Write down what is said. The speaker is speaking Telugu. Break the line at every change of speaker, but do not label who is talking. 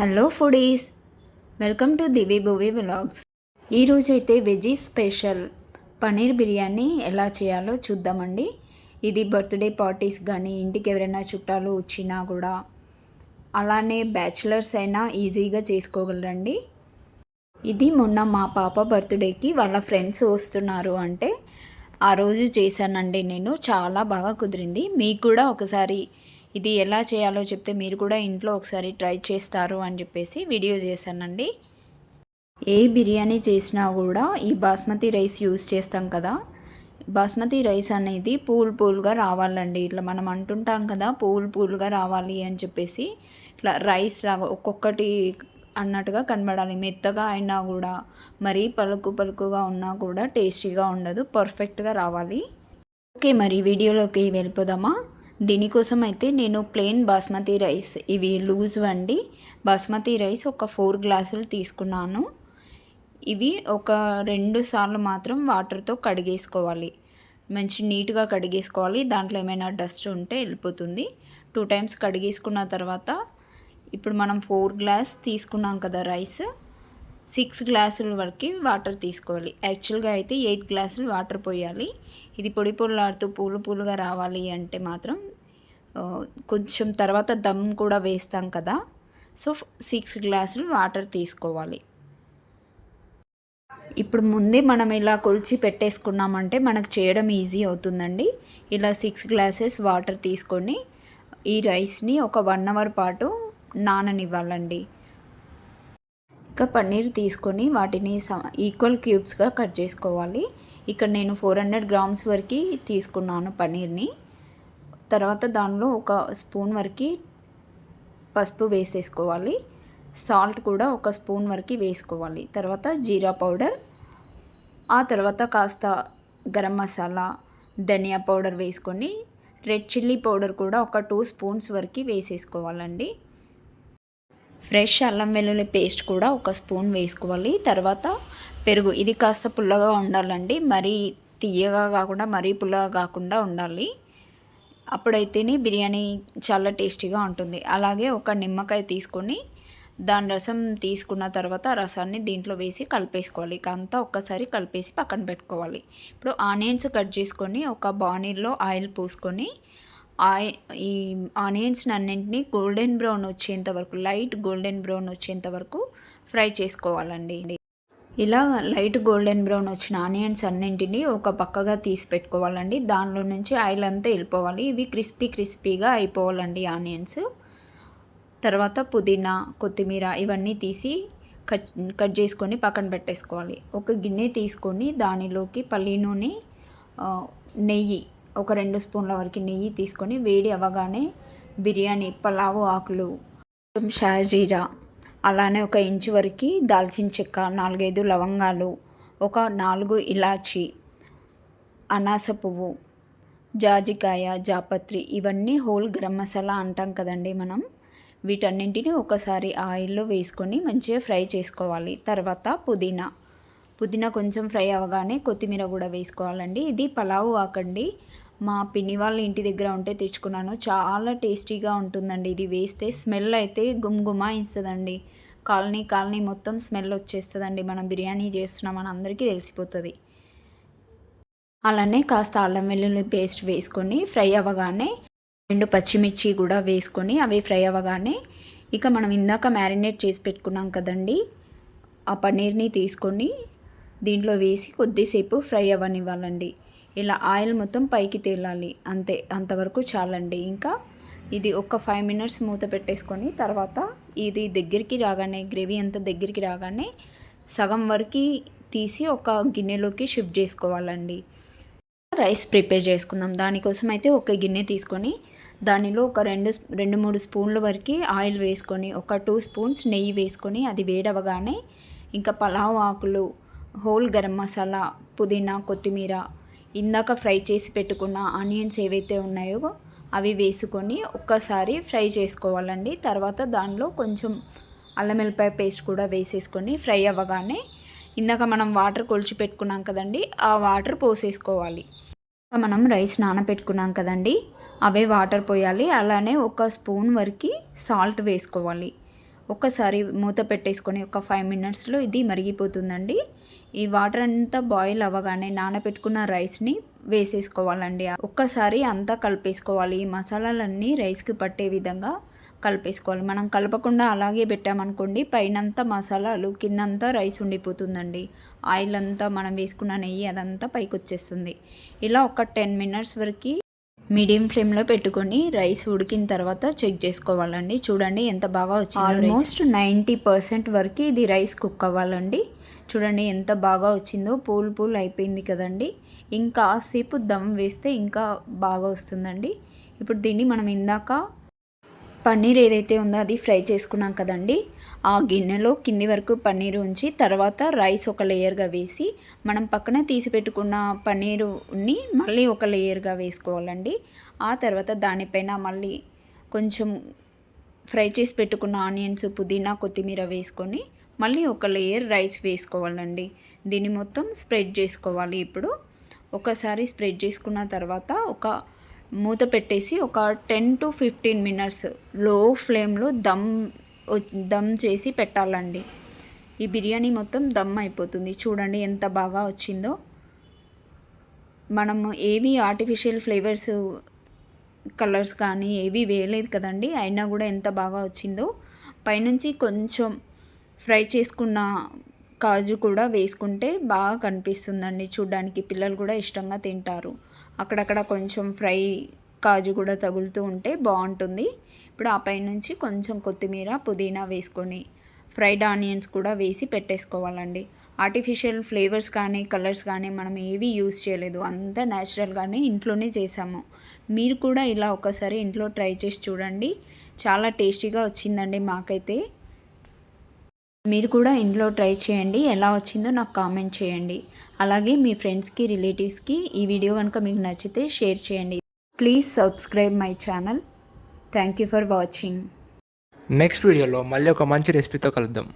Hello foodies, welcome to Divi Bhuvi vlogs. ఈరోజైతే వెజీ స్పెషల్ పన్నీర్ బిర్యానీ ఎలా చేయాలో చూద్దామండి. ఇది బర్త్డే పార్టీస్ కానీ ఇంటికి ఎవరైనా చుట్టాలు వచ్చినా కూడా అలానే బ్యాచిలర్స్ అయినా ఈజీగా చేసుకోగలరండి. ఇది మొన్న మా పాప బర్త్డేకి వాళ్ళ ఫ్రెండ్స్ వస్తున్నారు అంటే ఆ రోజు చేశానండి. నేను చాలా బాగా కుదిరింది. మీకు కూడా ఒకసారి ఇది ఎలా చేయాలో చెప్తే మీరు కూడా ఇంట్లో ఒకసారి ట్రై చేస్తారు అని చెప్పేసి వీడియో చేశానండి. ఏ బిర్యానీ చేసినా కూడా ఈ బాస్మతి రైస్ యూస్ చేస్తాం కదా. బాస్మతి రైస్ అనేది పూలుగా రావాలండి. ఇట్లా మనం అంటుంటాం కదా పూలుగా రావాలి అని చెప్పేసి, ఇట్లా రైస్ లాగా ఒక్కొక్కటి అన్నట్టుగా కనబడాలి. మెత్తగా అయినా కూడా మరీ పలుకుగా ఉన్నా కూడా టేస్టీగా ఉండదు, పర్ఫెక్ట్గా రావాలి. ఓకే, మరి వీడియోలోకి వెళ్ళిపోదామా. దీనికోసం అయితే నేను ప్లెయిన్ బాస్మతి రైస్, ఇవి లూజ్ వండి బాస్మతి రైస్ ఒక 4 గ్లాసులు తీసుకున్నాను. ఇవి ఒక 2 సార్లు మాత్రం వాటర్తో కడిగేసుకోవాలి. మంచి నీట్గా కడిగేసుకోవాలి. దాంట్లో ఏమైనా డస్ట్ ఉంటే వెళ్ళిపోతుంది. 2 టైమ్స్ కడిగేసుకున్న తర్వాత ఇప్పుడు మనం 4 గ్లాస్ తీసుకున్నాం కదా రైస్, 6 గ్లాసుల వరకు వాటర్ తీసుకోవాలి. యాక్చువల్గా అయితే 8 గ్లాసులు వాటర్ పోయాలి. ఇది పొడిలాడుతూ పూలుగా రావాలి అంటే మాత్రం కొంచెం తర్వాత దమ్ కూడా వేస్తాం కదా, సో 6 గ్లాసులు వాటర్ తీసుకోవాలి. ఇప్పుడు ముందే మనం ఇలా కొలిచి పెట్టేసుకున్నామంటే మనకు చేయడం ఈజీ అవుతుందండి. ఇలా 6 గ్లాసెస్ వాటర్ తీసుకొని ఈ రైస్ని ఒక 1 అవర్ పాటు నాననివ్వాలండి. ఇంకా పన్నీర్ తీసుకొని వాటిని ఈక్వల్ క్యూబ్స్గా కట్ చేసుకోవాలి. ఇక్కడ నేను 400 గ్రామ్స్ వరకు తీసుకున్నాను పన్నీర్ని. తర్వాత దానిలో ఒక స్పూన్ వరకు పసుపు వేసేసుకోవాలి. సాల్ట్ కూడా ఒక స్పూన్ వరకు వేసుకోవాలి. తర్వాత జీరా పౌడర్, ఆ తర్వాత కాస్త గరం మసాలా, ధనియా పౌడర్ వేసుకొని రెడ్ చిల్లీ పౌడర్ కూడా ఒక 2 స్పూన్స్ వరకు వేసేసుకోవాలండి. ఫ్రెష్ అల్లం వెల్లుల్లి పేస్ట్ కూడా ఒక స్పూన్ వేసుకోవాలి. తర్వాత పెరుగు, ఇది కాస్త పుల్లగా ఉండాలండి, మరీ తీయగా కాకుండా మరీ పుల్లగా కాకుండా ఉండాలి. అప్పుడైతేనే బిర్యానీ చాలా టేస్టీగా ఉంటుంది. అలాగే ఒక నిమ్మకాయ తీసుకొని దాని రసం తీసుకున్న తర్వాత రసాన్ని దీంట్లో వేసి కలిపేసుకోవాలి. ఇక అంతా ఒక్కసారి కలిపేసి పక్కన పెట్టుకోవాలి. ఇప్పుడు ఆనియన్స్ కట్ చేసుకొని ఒక బాణీలో ఆయిల్ పోసుకొని ఈ ఆనియన్స్ని అన్నింటినీ గోల్డెన్ బ్రౌన్ వచ్చేంత వరకు, లైట్ గోల్డెన్ బ్రౌన్ వచ్చేంత వరకు ఫ్రై చేసుకోవాలండి. ఇలా లైట్ గోల్డెన్ బ్రౌన్ వచ్చిన ఆనియన్స్ అన్నింటినీ ఒక పక్కగా తీసి పెట్టుకోవాలండి. దానిలో నుంచి ఆయిల్ అంతా వెళ్ళిపోవాలి. ఇవి క్రిస్పీగా అయిపోవాలండి ఆనియన్స్. తర్వాత పుదీనా, కొత్తిమీర ఇవన్నీ తీసి కట్ చేసుకొని పక్కన పెట్టేసుకోవాలి. ఒక గిన్నె తీసుకొని దానిలోకి పల్లి నూనె, నెయ్యి, ఒక 2 స్పూన్ల వరకు నెయ్యి తీసుకొని వేడి అవ్వగానే బిర్యానీ పలావు ఆకులు, కొంచెం షాజీరా, అలానే ఒక ఇంచు వరకు దాల్చిన చెక్క, 4-5 లవంగాలు, ఒక 4 ఇలాచి, అనాస పువ్వు, జాజికాయ, జాపత్రి, ఇవన్నీ హోల్ గరం మసాలా అంటాం కదండి మనం. వీటన్నింటినీ ఒకసారి ఆయిల్లో వేసుకొని మంచిగా ఫ్రై చేసుకోవాలి. తర్వాత పుదీనా కొంచెం ఫ్రై అవ్వగానే కొత్తిమీర కూడా వేసుకోవాలండి. ఇది పలావు ఆకండి, మా పిన్ని వాళ్ళ ఇంటి దగ్గర ఉంటే తెచ్చుకున్నాను. చాలా టేస్టీగా ఉంటుందండి. ఇది వేస్తే స్మెల్ అయితే గుమగుమాయిస్తుందండి. కాలనీ మొత్తం స్మెల్ వచ్చేస్తుందండి. మనం బిర్యానీ చేస్తున్నామని అందరికీ తెలిసిపోతుంది. అలానే కాస్త అల్లం వెల్లుల్లి పేస్ట్ వేసుకొని ఫ్రై అవ్వగానే 2 పచ్చిమిర్చి కూడా వేసుకొని అవి ఫ్రై అవ్వగానే ఇక మనం ఇందాక మ్యారినేట్ చేసి పెట్టుకున్నాం కదండి, ఆ పన్నీర్ని తీసుకొని దీంట్లో వేసి కొద్దిసేపు ఫ్రై అవ్వనివ్వాలండి. ఇలా ఆయిల్ మొత్తం పైకి తేలాలి, అంతే, అంతవరకు చాలండి. ఇంకా ఇది ఒక 5 మినిట్స్ మూత పెట్టేసుకొని తర్వాత ఇది దగ్గరికి రాగానే, గ్రేవీ అంతా దగ్గరికి రాగానే సగం వరకు తీసి ఒక గిన్నెలోకి షిఫ్ట్ చేసుకోవాలండి. రైస్ ప్రిపేర్ చేసుకుందాం. దానికోసం అయితే ఒక గిన్నె తీసుకొని దానిలో ఒక 2-3 స్పూన్ల వరకు ఆయిల్ వేసుకొని ఒక 2 స్పూన్స్ నెయ్యి వేసుకొని అది వేడవగానే ఇంకా పలావ్ ఆకులు, హోల్ గరం మసాలా, పుదీనా, కొత్తిమీర, ఇందాక ఫ్రై చేసి పెట్టుకున్న ఆనియన్స్ ఏవైతే ఉన్నాయో అవి వేసుకొని ఒక్కసారి ఫ్రై చేసుకోవాలండి. తర్వాత దానిలో కొంచెం అల్లం వెల్లిపాయ పేస్ట్ కూడా వేసేసుకొని ఫ్రై అవ్వగానే ఇందాక మనం వాటర్ కొలిచి పెట్టుకున్నాం కదండి, ఆ వాటర్ పోసేసుకోవాలి. మనం రైస్ నానబెట్టుకున్నాం కదండి, అవే వాటర్ పోయాలి. అలానే ఒక స్పూన్ వరకు సాల్ట్ వేసుకోవాలి. ఒక్కసారి మూత పెట్టేసుకొని ఒక 5 మినిట్స్లో ఇది మరిగిపోతుందండి. ఈ వాటర్ అంతా బాయిల్ అవ్వగానే నానబెట్టుకున్న రైస్ని వేసేసుకోవాలండి. ఒక్కసారి అంతా కలిపేసుకోవాలి. ఈ మసాలాలన్నీ రైస్కి పట్టే విధంగా కలిపేసుకోవాలి. మనం కలపకుండా అలాగే పెట్టామనుకోండి పైనంతా మసాలాలు కిందంతా రైస్ ఉండిపోతుందండి. ఆయిల్ అంతా మనం వేసుకున్న నెయ్యి అదంతా పైకి వచ్చేస్తుంది. ఇలా ఒక 10 మినిట్స్ వరకు మీడియం ఫ్లేమ్లో పెట్టుకొని రైస్ ఉడికిన తర్వాత చెక్ చేసుకోవాలండి. చూడండి ఎంత బాగా వచ్చింది. ఆల్మోస్ట్ 90% వరకు ఇది రైస్ కుక్ అవ్వాలండి. చూడండి ఎంత బాగా వచ్చిందో, పూల్ అయిపోయింది కదండి. ఇంకా సేపు దమ్ వేస్తే ఇంకా బాగా వస్తుందండి. ఇప్పుడు దీన్ని మనం ఇందాక పన్నీర్ ఏదైతే ఉందో అది ఫ్రై చేసుకున్నాం కదండి, ఆ గిన్నెలో కింది వరకు పన్నీరు ఉంచి తర్వాత రైస్ ఒక లేయర్గా వేసి మనం పక్కన తీసి పెట్టుకున్న పన్నీరుని మళ్ళీ ఒక లేయర్గా వేసుకోవాలండి. ఆ తర్వాత దానిపైన మళ్ళీ కొంచెం ఫ్రై చేసి పెట్టుకున్న ఆనియన్స్, పుదీనా, కొత్తిమీర వేసుకొని మళ్ళీ ఒక లేయర్ రైస్ వేసుకోవాలండి. దీన్ని మొత్తం స్ప్రెడ్ చేసుకోవాలి. ఇప్పుడు ఒకసారి స్ప్రెడ్ చేసుకున్న తర్వాత ఒక మూత పెట్టేసి ఒక 10 to 15 మినిట్స్ లో ఫ్లేమ్లో దమ్ చేసి పెట్టాలండి. ఈ బిర్యానీ మొత్తం దమ్ అయిపోతుంది. చూడండి ఎంత బాగా వచ్చిందో. మనము ఏవి ఆర్టిఫిషియల్ ఫ్లేవర్స్ కలర్స్ కానీ ఏవి వేయలేదు కదండి, అయినా కూడా ఎంత బాగా వచ్చిందో. పైనుంచి కొంచెం ఫ్రై చేసుకున్న కాజు కూడా వేసుకుంటే బాగా కనిపిస్తుందండి. చూడడానికి పిల్లలు కూడా ఇష్టంగా తింటారు. అక్కడక్కడ కొంచెం ఫ్రై కాజు కూడా తగులుతూ ఉంటే బాగుంటుంది. ఇప్పుడు ఆ పైనుంచి కొంచెం కొత్తిమీర, పుదీనా వేసుకొని ఫ్రైడ్ ఆనియన్స్ కూడా వేసి పెట్టేసుకోవాలండి. ఆర్టిఫిషియల్ ఫ్లేవర్స్ కానీ కలర్స్ కానీ మనం ఏవి యూస్ చేయలేదు, అంతా న్యాచురల్గానే ఇంట్లోనే చేసాము. మీరు కూడా ఇలా ఒకసారి ఇంట్లో ట్రై చేసి చూడండి. చాలా టేస్టీగా వచ్చిందండి మాకైతే. మీరు కూడా ఇంట్లో ట్రై చేయండి. ఎలా వచ్చిందో నాకు కామెంట్ చేయండి. అలాగే మీ ఫ్రెండ్స్కి, రిలేటివ్స్కి ఈ వీడియో కనుక మీకు నచ్చితే షేర్ చేయండి. Please subscribe my channel. Thank you for watching.
Next వీడియోలో మళ్ళీ ఒక మంచి రెసిపీతో కలుద్దాం.